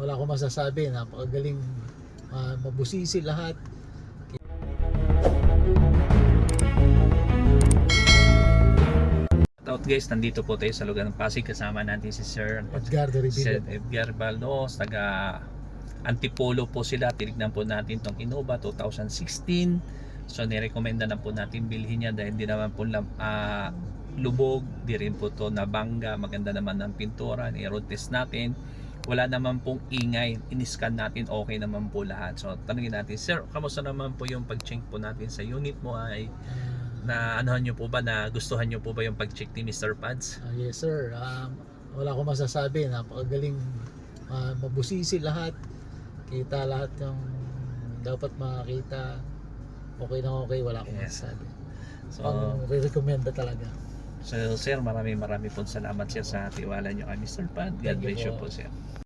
wala akong masasabi, napakagaling, mabusisi lahat. Out guys, nandito po tayo sa lugar ng Pasig, kasama natin si Sir Edgardo Sir Revilla. Edgar Baldos, taga Antipolo po sila. Tinignan po natin tong Innova 2016, so nirekomenda na po natin bilhin niya dahil di naman po lubog, di rin po to nabangga, maganda naman ng pintura, ni-road test natin, wala naman pong ingay, in-scan natin, okay naman po lahat. So tanungin natin, Sir, kamusta naman po yung pag-check po natin sa unit mo? Ay na anuhan nyo po ba, na gustuhan nyo po ba yung pag-check ni Mr. Pads? Yes sir, wala akong masasabi, napakagaling, mabusisi lahat, kita lahat yung dapat makakita, okay na okay, wala akong masasabi. So, re-recommenda talaga. so sir, marami po salamat sir sa tiwala nyo kay Mr. Pad. God bless you po sir.